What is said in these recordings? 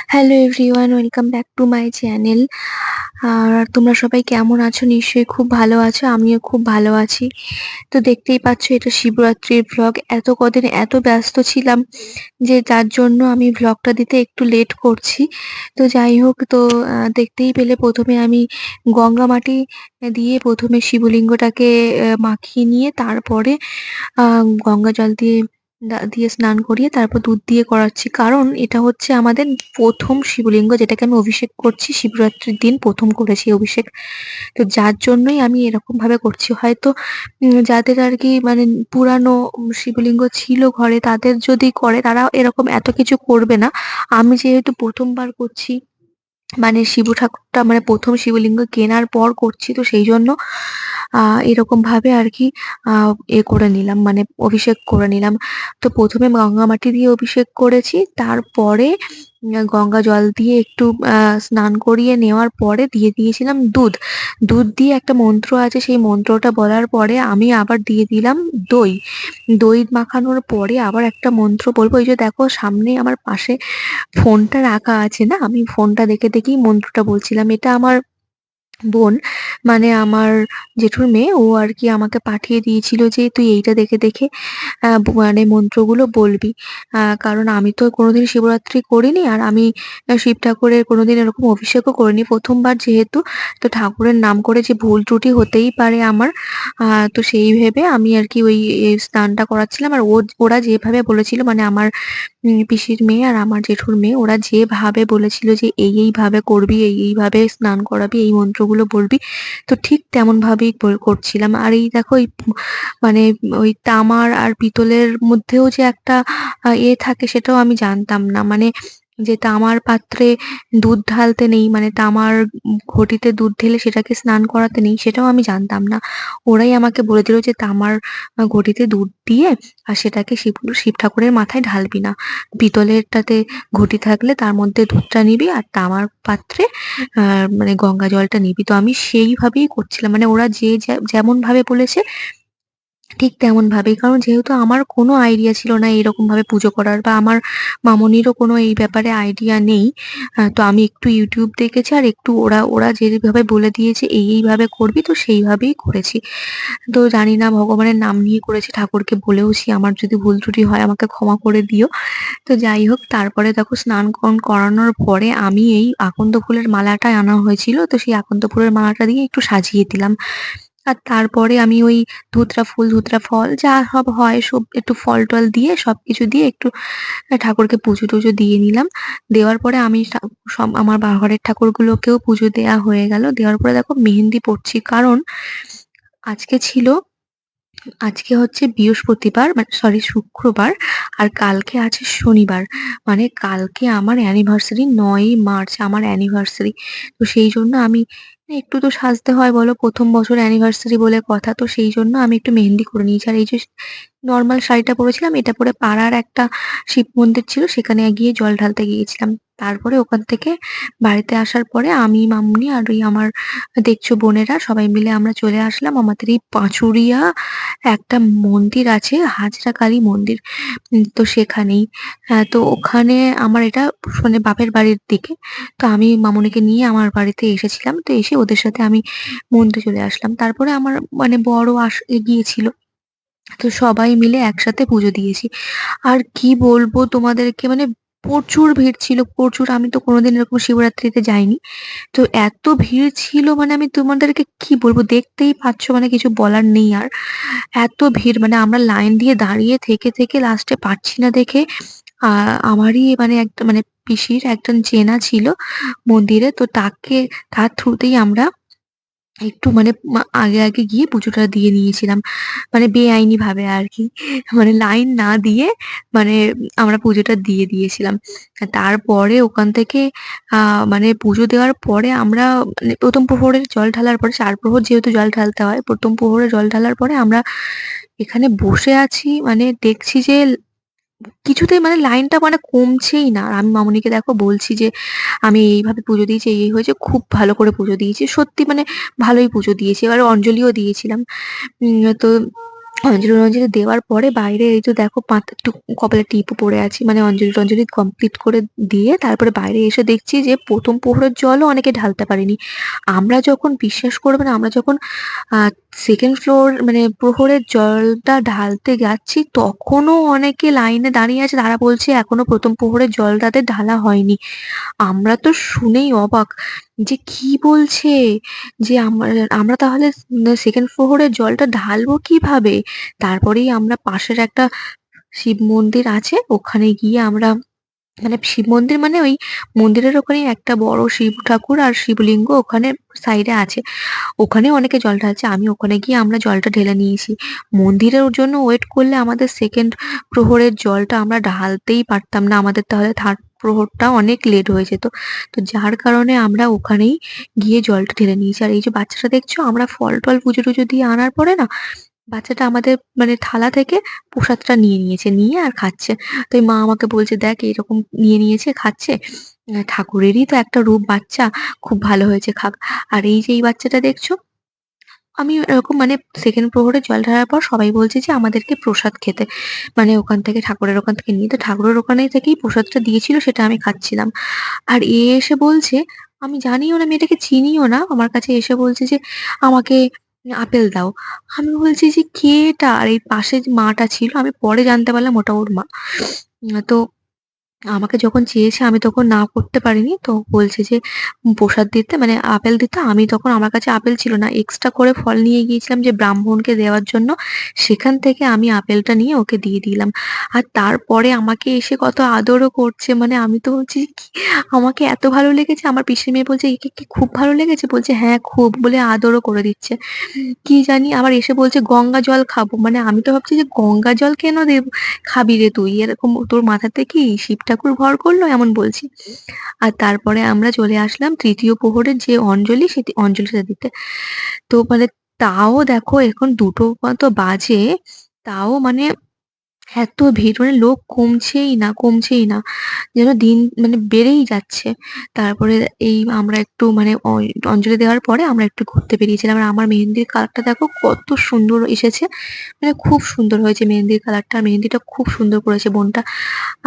Hello everyone, welcome back to my channel. আর তোমরা সবাই কেমন আছো? নিশ্চয়ই খুব ভালো আছো। আমিও খুব ভালো আছি। তো দেখতেই পাচ্ছ, এটা শিবরাত্রির ভ্লগ। এত কদিন এত ব্যস্ত ছিলাম যে যার জন্য আমি ভ্লগটা দিতে একটু লেট করছি। তো যাই হোক, তো দেখতেই পেলে প্রথমে আমি গঙ্গা মাটি দিয়ে প্রথমে শিবলিঙ্গটাকে মাখিয়ে নিয়ে তারপরে আ গঙ্গা জল দিয়ে দিয়ে স্নান করিয়ে তারপর দুধ দিয়ে করাচ্ছি। কারণ এটা হচ্ছে আমাদের ১ম শিবলিঙ্গ, যেটাকে আমি অভিষেক করছি। শিবরাত্রির দিন ১ম করেছি অভিষেক। তো যার জন্যই আমি এরকমভাবে করছি। হয়তো যাদের আরকি মানে পুরানো শিবলিঙ্গ ছিল ঘরে, তাদের যদি করে তারা এরকম এত কিছু করবে না। আমি যেহেতু ১ম বার করছি, মানে শিব ঠাকুরটা মানে ১ম শিবলিঙ্গ কেনার পর করছি, তো সেইজন্য আ এরকমভাবে আরকি আ করে নিলাম, মানে অভিষেক করে নিলাম। তো ১ম এ গঙ্গা মাটি দিয়ে অভিষেক করেছি। তারপরে গঙ্গা জল দিয়ে একটু স্নান করিয়ে নেওয়ার পরে দিয়ে দিয়েছিলাম দুধ। দুধ দিয়ে একটা মন্ত্র আছে, সেই মন্ত্রটা বলার পরে আমি আবার দিয়ে দিলাম দই। দই মাখানোর পরে আবার একটা মন্ত্র বলবো। এই যে দেখো, সামনে আমার পাশে ফোনটা রাখা আছে না, আমি ফোনটা দেখে দেখেই মন্ত্রটা বলছিলাম। এটা আমার বোন, মানে আমার জেঠুর মেয়ে, ও আরকি আমাকে পাঠিয়ে দিয়েছিল যে, "তুই এইটা দেখে দেখে মানে মন্ত্রগুলো বলবি।" কারণ আমি তো কোনোদিন শিবরাত্রি করিনি, আর আমি শিব ঠাকুরের কোনোদিন এরকম অভিষেকও করিনি। ১ম বার যেহেতু, তো ঠাকুরের নাম করে যে ভুল ত্রুটি হতেই পারে আমার। আ তো সেই ভেবে আমি আরকি ওই স্নানটা করাচ্ছিলাম। আর ওরা যেভাবে বলেছিল, মানে আমার পিসির মেয়ে আর আমার জেঠুর মেয়ে, ওরা যেভাবে বলেছিল যে এইভাবে করবি, এইভাবে স্নান করাবি, এই মন্ত্রগুলো বলবি, তো ঠিক তেমন ভাবেই করছিলাম। আর এই দেখো, এই মানে ওই তামার আর পিতলের মধ্যেও যে একটা থাকে, সেটাও আমি জানতাম না। মানে যে তামার পাত্রে দুধ ঢালতে নেই, মানে তামার ঘটিতে দুধ ঢেলে সেটাকে স্নান করাতে নেই, সেটাও আমি জানতাম না। ওরাই আমাকে বলে দিল যে তামার ঘটিতে দুধ দিয়ে আর সেটাকে শিব ঠাকুরের মাথায় ঢালবি না। পিতলেরটাতে ঘটি থাকলে তার মধ্যে দুধটা নিবি, আর তামার পাত্রে আ মানে গঙ্গা জলটা নিবি। তো আমি সেইভাবেই করছিলাম। মানে ওরা যেমন ভাবে বলেছে ঠিক তেমন ভাবেই। কারণ যেহেতু আমার কোনো আইডিয়া ছিল না এরকমভাবে পুজো করার, বা আমার মামুনিরও কোনো এই ব্যাপারে আইডিয়া নেই। তো আমি একটু YouTube দেখেছি, আর একটু ওরা যেভাবে বলে দিয়েছে এইভাবে করবি, তো সেইভাবেই করেছি। তো জানি না, ভগবানের নাম নিয়ে করেছি, ঠাকুরকে বলেওছি আমার যদি ভুল ত্রুটি হয় আমাকে ক্ষমা করে দিও। তো যাই হোক, তারপরে দেখো স্নান করানোর পরে আমি এই আকন্দ ফুলের মালাটা আনা হয়েছিল। তো সেই আকন্দ ফুলের মালাটা দিয়ে একটু সাজিয়ে দিলাম। আর তারপরে আমি ওই ধুতরা ফুল, ধুতরা ফল যা সব হয়, সব একটু ফল-টল দিয়ে সবকিছু দিয়ে একটু ঠাকুরকে পুজো-টুজো দিয়ে নিলাম। দেওয়ার পরে আমি সব আমার ঘরের ঠাকুরগুলোকেও পুজো দেয়া হয়ে গেল। দেওয়ার পরে দেখো মেহেন্দি পড়ছি। কারণ আজকে ছিল আজকে হচ্ছে বৃহস্পতিবার, মানে সরি, শুক্রবার। আর কালকে আছে শনিবার। মানে কালকে আমার অ্যানিভার্সারি, ৯ই মার্চ আমার অ্যানিভার্সারি। তো সেইজন্য আমি একটু তো সাজতে হয় বলো, ১ম বছর অ্যানিভার্সারি বলে কথা। তো সেইজন্য আমি একটু মেহেন্দি করে নিয়েছি। আর এই যে নরমাল শাড়িটা পরেছিলাম, এটা পরে পাড়ার একটা শিব মন্দির ছিল, সেখানে গিয়ে জল ঢালতে গিয়েছিলাম। তারপরে ওখান থেকে বাড়িতে আসার পরে আমি, মামুনি আর ওই আমার দেখছো বোনেরা সবাই মিলে আমরা চলে আসলাম আমাদের এই পাঁচুড়িয়া একটা মন্দির আছে, হাজরা কালী মন্দির। তো সেখানেই। তো ওখানে আমার এটা মানে বাপের বাড়ির দিকে। তো আমি মামুনিকে নিয়ে আমার বাড়িতে এসেছিলাম। তো এসে ওদের সাথে আমি মন্দিরে চলে আসলাম। তারপরে আমার মানে বড় গিয়েছিল। তো সবাই মিলে একসাথে পুজো দিয়েছি। আর কি বলবো তোমাদেরকে, মানে প্রচুর ভিড় ছিল, প্রচুর। আমি তো কোনোদিন এরকম শিবরাত্রিতে যাইনি। তো এত ভিড় ছিল, মানে আমি তোমাদেরকে কি বলবো, দেখতেই পাচ্ছ, মানে কিছু বলার নেই আর। এত ভিড়, মানে আমরা লাইন দিয়ে দাঁড়িয়ে থেকে লাস্টে পারছি না দেখে আমারই মানে একটা মানে পিসির একজন চেনা ছিল মন্দিরে। তো তার থ্রুতেই আমরা একটু মানে আগে গিয়ে পুজোটা দিয়ে নিয়েছিলাম। মানে বেআইনিভাবে আরকি। মানে লাইন না দিয়ে মানে আমরা পুজোটা দিয়ে দিয়েছিলাম। তারপরে ওখান থেকে আ মানে পুজো দেওয়ার পরে আমরা মানে ১ম প্রহরে জল ঢালার পরে, ৪ প্রহর যেহেতু জল ঢালতে হয়, ১ম প্রহরে জল ঢালার পরে আমরা এখানে বসে আছি, মানে দেখছি যে কিছুতেই মানে লাইনটা মানে কমছেই না। আর আমি মামুনিকে দেখো বলছি যে, "আমি এইভাবে পুজো দিয়েছি, এই হয়েছে।" খুব ভালো করে পুজো দিয়েছি। সত্যি মানে ভালোই পুজো দিয়েছি। এবারে অঞ্জলিও দিয়েছিলাম। তো অঞ্জলি দেওয়ার পরে বাইরে এই যে দেখো একটু কপালে টিপও পড়ে আছি। মানে অঞ্জলি কমপ্লিট করে দিয়ে তারপরে বাইরে এসে দেখছি যে ১ম প্রহরের জলও অনেকে ঢালতে পারেনি। আমরা যখন বিশ্বাস করবে না, আমরা যখন আ 2nd ফ্লোর মানে প্রহরের জলটা ঢালতে যাচ্ছি তখনও অনেকে লাইনে দাঁড়িয়ে আছে। তারা বলছে এখনো ১ম প্রহরের জল তাদের ঢালা হয়নি। আমরা তো শুনেই অবাক যে কি বলছে? যে আমরা তাহলে 2nd প্রহরের জলটা ঢালবো কিভাবে? তারপরেই আমরা পাশের একটা শিব মন্দির আছে ওখানে গিয়ে আমরা মানে শিব মন্দির মানে ওই মন্দিরের ওখানেই একটা বড় শিব ঠাকুর আর শিবলিঙ্গ ওখানে সাইডে আছে। ওখানেও অনেকে জল ঢালছে। আমি ওখানে গিয়ে আমরা জলটা ঢেলে নিয়েছি। মন্দিরের জন্য ওয়েট করলে আমাদের 2nd প্রহরের জলটা আমরা ঢালতেই পারতাম না। আমাদের তাহলে 3rd প্রহরটা অনেক লেট হয়ে যেত। তো যার কারণে আমরা ওখানেই গিয়ে জলটা ঢেলে নিয়েছি। আর এই যে বাচ্চাটা দেখছো আমরা ফল-টল পুজো-টুজো দিয়ে আনার পরে না বাচ্চাটা আমাদের মানে থালা থেকে প্রসাদটা নিয়ে নিয়েছে। নিয়ে আর খাচ্ছে। তো এই মা আমাকে বলছে, "দেখ এরকম নিয়ে নিয়েছে, খাচ্ছে। ঠাকুরেরই তো একটা রূপ বাচ্চা। খুব ভালো হয়েছে খাক।" আর এই যে এই বাচ্চাটা দেখছো, আমি এরকম মানে 2nd প্রহরে জল ঢালার পর সবাই বলছে যে আমাদেরকে প্রসাদ খেতে। মানে ওখান থেকে ঠাকুরের ওখান থেকে নিয়ে তো ঠাকুরের ওখানে থেকেই প্রসাদটা দিয়েছিল সেটা আমি খাচ্ছিলাম। আর এ এসে বলছে, আমি জানিও না মেয়েটাকে চিনিও না। আমার কাছে এসে বলছে যে, "আমাকে আপেল দাও।" আমি বলছি যে, "কে এটা?" আর এই পাশে যে মাটা ছিল আমি পরে জানতে পারলাম ওটা ওর মা। তো আমাকে যখন চেয়েছে আমি তখন না করতে পারিনি। তো বলছে যে প্রসাদ দিতে মানে আপেল দিতে। আমি তখন আমার কাছে আপেল ছিল না। এক্সট্রা করে ফল নিয়ে গিয়েছিলাম যে ব্রাহ্মণকে দেওয়ার জন্য। সেখান থেকে আমি আপেলটা নিয়ে ওকে দিয়ে দিলাম। আর তারপরে আমাকে এসে কত আদরও করছে। মানে আমি তো বলছি কি আমাকে এত ভালো লেগেছে। আমার পিসির মেয়ে বলছে, "একে কি খুব ভালো লেগেছে?" বলছে, "হ্যাঁ খুব" বলে আদরও করে দিচ্ছে। কি জানি আবার এসে বলছে গঙ্গা জল খাবো। মানে আমি তো ভাবছি যে গঙ্গা জল কেন খাবি রে তুই? এরকম তোর মাথাতে কি শিব ঠাকুর ভর করলো? এমন বলছি। আর তারপরে আমরা চলে আসলাম ৩য় প্রহরের যে অঞ্জলি সেটি অঞ্জলিটা দিতে। তো মানে তাও দেখো এখন ২টো মতো বাজে। তাও মানে এত ভিড় মানে লোক কমছেই না, কমছেই না। যেন দিন মানে বেড়েই যাচ্ছে। তারপরে এই আমরা একটু মানে অঞ্জলি দেওয়ার পরে আমরা একটু ঘুরতে বেরিয়েছিলাম। আর আমার মেহেন্দির কালারটা দেখো কত সুন্দর এসেছে। মানে খুব সুন্দর হয়েছে মেহেন্দির কালারটা। মেহেন্দিটা খুব সুন্দর করেছে বোনটা।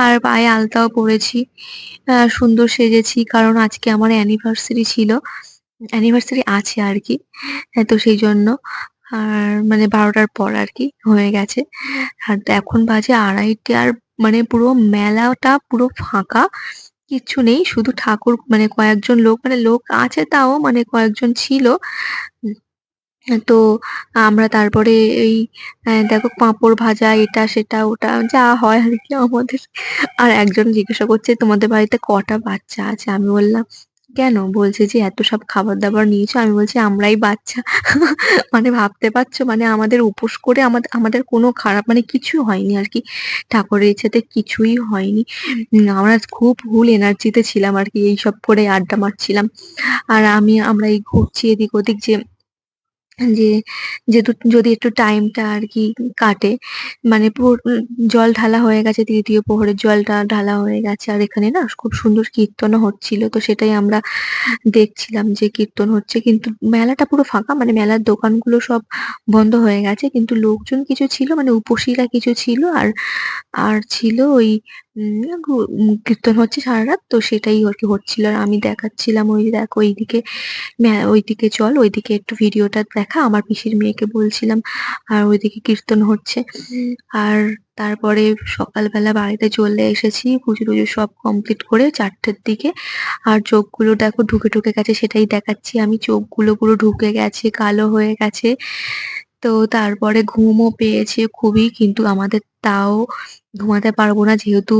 আর পায়ে আলতাও পড়েছি। সুন্দর সেজেছি কারণ আজকে আমার অ্যানিভার্সারি ছিল। অ্যানিভার্সারি আছে আরকি। তো সেইজন্য। আর মানে ১২টার পর আরকি হয়ে গেছে। আর এখন বাজে ২:৩০ আর মানে পুরো মেলাটা পুরো ফাঁকা। কিচ্ছু নেই। শুধু ঠাকুর মানে কয়েকজন লোক মানে লোক আছে তাও মানে কয়েকজন ছিল। উম তো আমরা তারপরে এই দেখো পাঁপড় ভাজা এটা সেটা ওটা যা হয় আরকি আমাদের। আর একজন জিজ্ঞাসা করছে, "তোমাদের বাড়িতে কটা বাচ্চা আছে?" আমি বললাম, "কেন?" বলছে যে, "এত সব খাবার-দাবার নিয়েছো?" আমি বলছি, "আমরাই বাচ্চা।" মানে ভাবতে পারছো? মানে আমাদের উপোস করে আমাদের কোনো খারাপ মানে কিছু হয়নি আরকি। ঠাকুরের ইচ্ছাতে কিছুই হয়নি। আমরা খুব ফুল এনার্জিতে ছিলাম আরকি এইসব করে আড্ডা মারছিলাম। আর আমরা এই ঘুরছি এদিক ওদিক যে যে যেহেতু যদি একটু টাইমটা আরকি কাটে। মানে জল ঢালা হয়ে গেছে ৩য় প্রহরের জলটা ঢালা হয়ে গেছে। আর এখানে না খুব সুন্দর কীর্তনও হচ্ছিল। তো সেটাই আমরা দেখছিলাম যে কীর্তন হচ্ছে। কিন্তু মেলাটা পুরো ফাঁকা। মানে মেলার দোকানগুলো সব বন্ধ হয়ে গেছে। কিন্তু লোকজন কিছু ছিল মানে উপসীরা কিছু ছিল। আর ছিল ওই কীর্তন হচ্ছে সারারাত। তো সেটাই আরকি হচ্ছিল। আর আমি দেখাচ্ছিলাম ওই দেখ ওইদিকে ওইদিকে চল, ওইদিকে একটু ভিডিওটা দেখা। আমার পিসির মেয়েকে বলছিলাম। আর ওইদিকে কীর্তন হচ্ছে। আর তারপরে সকালবেলা বাড়িতে চলে এসেছি। পুজো-টুজো সব কমপ্লিট করে ৪টের দিকে। আর চোখগুলো দেখো ঢুকে গেছে সেটাই দেখাচ্ছি আমি। চোখগুলো পুরো ঢুকে গেছে, কালো হয়ে গেছে। তো তারপরে ঘুমও পেয়েছে খুবই। কিন্তু আমাদের তাও ঘুমাতে পারবো না যেহেতু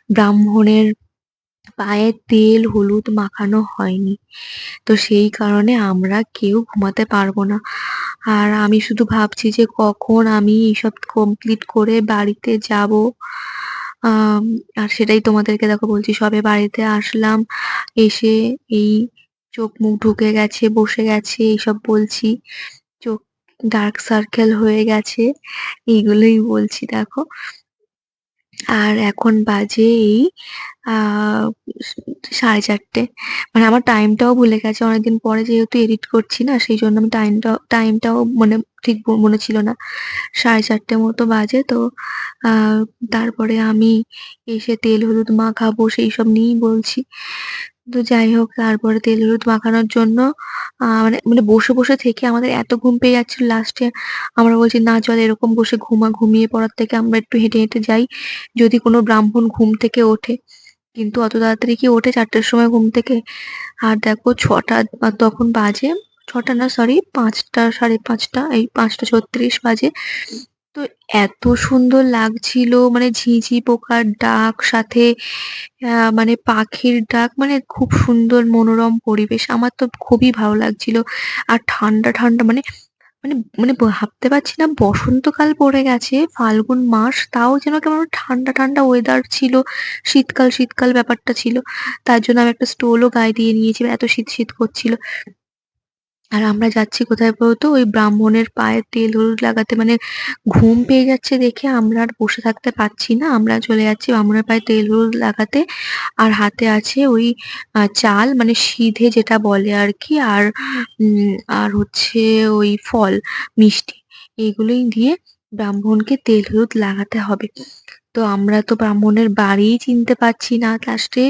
ব্রাহ্মণের পায়ে তেল হলুদ মাখানো হয়নি। তো সেই কারণে আমরা কেউ ঘুমাতে পারবো না। আর আমি শুধু ভাবছি যে কখন আমি এইসব কমপ্লিট করে বাড়িতে যাবো। আম আর সেটাই তোমাদেরকে দেখো বলছি সবে বাড়িতে আসলাম। এসে এই চোখ মুখ ঢুকে গেছে, বসে গেছে এইসব বলছি। চোখ ডার্ক সার্কেল হয়ে গেছে। এইগুলোই বলছি দেখো। আর এখন বাজে এই আ 4:30। মানে আমার টাইমটাও ভুলে গেছি। অনেকদিন পরে যেহেতু এডিট করছি না, সেইজন্য আমি টাইমটাও মানে ঠিক মনে ছিল না। 4:30 মতো বাজে। তো আ তারপরে আমি এসে তেল হলুদ মাখাবো সেইসব নিয়েই বলছি। তো যাই হোক, তারপরে তেল হলুদ মাখানোর জন্য মানে মানে বসে, বসে থেকে আমাদের এত ঘুম পেয়ে যাচ্ছিল, লাস্টে আমরা বলছি, "না চল এরকম বসে ঘুমিয়ে পড়ার থেকে আমরা একটু হেঁটে, হেঁটে যাই। যদি কোনো ব্রাহ্মণ ঘুম থেকে ওঠে।" কিন্তু অত তাড়াতাড়ি কি ওঠে ৪ টার সময় ঘুম থেকে? আর দেখো ৬টা তখন বাজে, ৬টা না সরি ৫টা ৫:৩০, এই ৫টা ৩৬ বাজে। তো এত সুন্দর লাগছিল, মানে ঝিঁঝি পোকার ডাক, সাথে মানে পাখির ডাক, মানে খুব সুন্দর মনোরম পরিবেশ। আমার তো খুবই ভালো লাগছিল। আর ঠান্ডা, ঠান্ডা, মানে মানে মানে ভাবতে পারছি না বসন্তকাল পড়ে গেছে, ফাল্গুন মাস, তাও যেন কেমন ঠান্ডা, ঠান্ডা ওয়েদার ছিল। শীতকাল, শীতকাল ব্যাপারটা ছিল। তার জন্য আমি একটা স্টোলও গায়ে দিয়ে নিয়েছি, এত শীত, শীত করছিল। আর আমরা যাচ্ছি কোথায় বলতো? ওই ব্রাহ্মণের পায়ে তেল হলুদ লাগাতে। মানে ঘুম পেয়ে যাচ্ছে দেখে আমরা আর বসে থাকতে পারছি না। আমরা চলে যাচ্ছি ব্রাহ্মণের পায়ে তেল হলুদ লাগাতে। আর হাতে আছে ওই চাল, মানে সিধে যেটা বলে আরকি। আর উম আর হচ্ছে ওই ফল, মিষ্টি। এগুলোই দিয়ে ব্রাহ্মণকে তেল হলুদ লাগাতে হবে। তো আমরা তো ব্রাহ্মণের বাড়িই চিনতে পারছি না। লাস্টে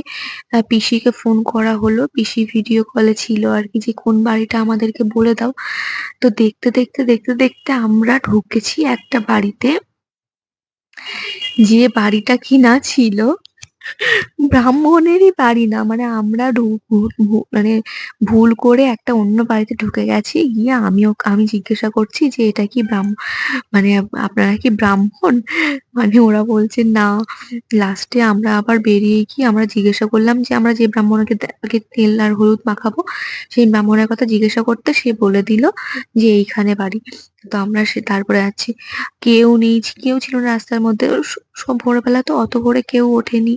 পিসিকে ফোন করা হলো। পিসি ভিডিও কলে ছিল আরকি, যে কোন বাড়িটা আমাদেরকে বলে দাও। তো দেখতে, দেখতে, দেখতে, দেখতে আমরা ঢুকেছি একটা বাড়িতে। যে বাড়িটা কিনা ছিল ব্রাহ্মণেরই বাড়ি না। মানে আমরা মানে ভুল করে একটা অন্য বাড়িতে ঢুকে গেছি। গিয়ে আমি জিজ্ঞাসা করছি যে, "এটা কি মানে আপনারা কি ব্রাহ্মণ?" মানে ওরা বলছে না। লাস্টে আমরা আবার বেরিয়ে গিয়ে আমরা জিজ্ঞাসা করলাম যে, আমরা যে ব্রাহ্মণকে কে তেল আর হলুদ মাখাবো, সেই ব্রাহ্মণের কথা জিজ্ঞাসা করতে সে বলে দিল যে এইখানে বাড়ি। তো আমরা তারপরে যাচ্ছি। কেউ নেই, কেউ ছিল না রাস্তার মধ্যে। সব ভোরবেলা তো, অত ভোরে কেউ ওঠেনি।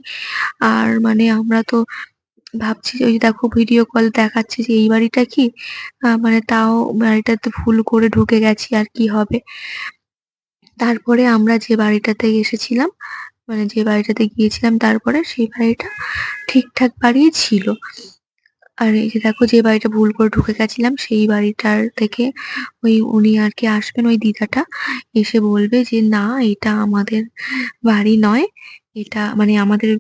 আর মানে আমরা তো ভাবছি যে, ওই যে দেখো ভিডিও কল দেখাচ্ছে যে এই বাড়িটা কি? মানে তাও বাড়িটাতে ভুল করে ঢুকে গেছি, আর কি হবে? তারপরে আমরা যে বাড়িটাতে এসেছিলাম, মানে যে বাড়িটাতে গিয়েছিলাম তারপরে, সেই বাড়িটা ঠিকঠাক বাড়িই ছিল। আর এই যে দেখো যে বাড়িটা ভুল করে ঢুকে গেছিলাম, সেই বাড়িটার থেকে উনি আরকি আসবেন, ওই দিদাটা। এসে বলবে যে, "না, এটা আমাদের বাড়ি নয়। এটা মানে আমাদের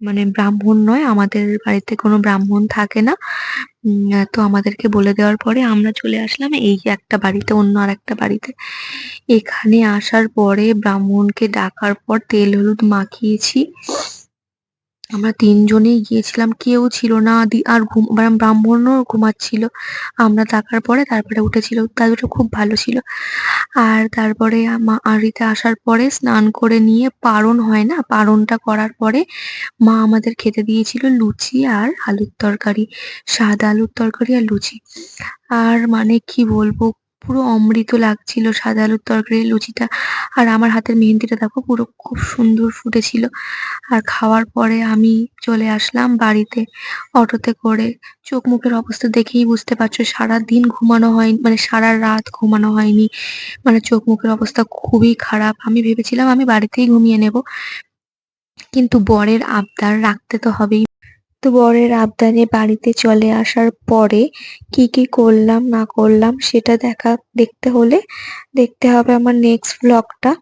মানে ব্রাহ্মণ নয়। আমাদের বাড়িতে কোনো ব্রাহ্মণ থাকে না।" তো আমাদেরকে বলে দেওয়ার পরে আমরা চলে আসলাম এই একটা বাড়িতে, অন্য আরেকটা বাড়িতে। এখানে আসার পরে ব্রাহ্মণকে ডাকার পর তেল হলুদ মাখিয়েছি। আমরা ৩ জনেই গিয়েছিলাম। কেউ ছিল না। আর ব্রাহ্মণও ঘুমাচ্ছিল। আমরা ডাকার পরে তারপরে উঠেছিল। দাদুটা খুব ভালো ছিল। আর তারপরে আড়িতে আসার পরে স্নান করে নিয়ে পারণ হয় না? পারণটা করার পরে মা আমাদের খেতে দিয়েছিল লুচি আর আলুর তরকারি। সাদা আলুর তরকারি আর লুচি। আর মানে কি বলবো, পুরো অমৃত লাগছিল সাদা আলুর তরকারি, লুচিটা। আর আমার হাতের মেহেন্দিটা দেখো, পুরো খুব সুন্দর ফুটেছিল। আর খাওয়ার পরে আমি চলে আসলাম বাড়িতে অটোতে করে। চোখ মুখের অবস্থা দেখেই বুঝতে পারছো, সারাদিন ঘুমানো হয়নি, মানে সারারাত ঘুমানো হয়নি। মানে চোখ মুখের অবস্থা খুবই খারাপ। আমি ভেবেছিলাম আমি বাড়িতেই ঘুমিয়ে নেবো। কিন্তু বরের আবদার রাখতে তো হবেই। তো বরের আবদারে বাড়িতে চলে আসার পরে কি, কি করলাম না করলাম সেটা দেখতে হলে দেখতে হবে আমার নেক্সট ভ্লগটা।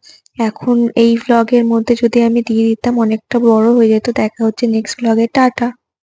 এখন এই ভ্লগের মধ্যে যদি আমি দিয়ে দিতাম, অনেকটা বড় হয়ে যেত। দেখা হচ্ছে নেক্সট ভ্লগে। টাটা।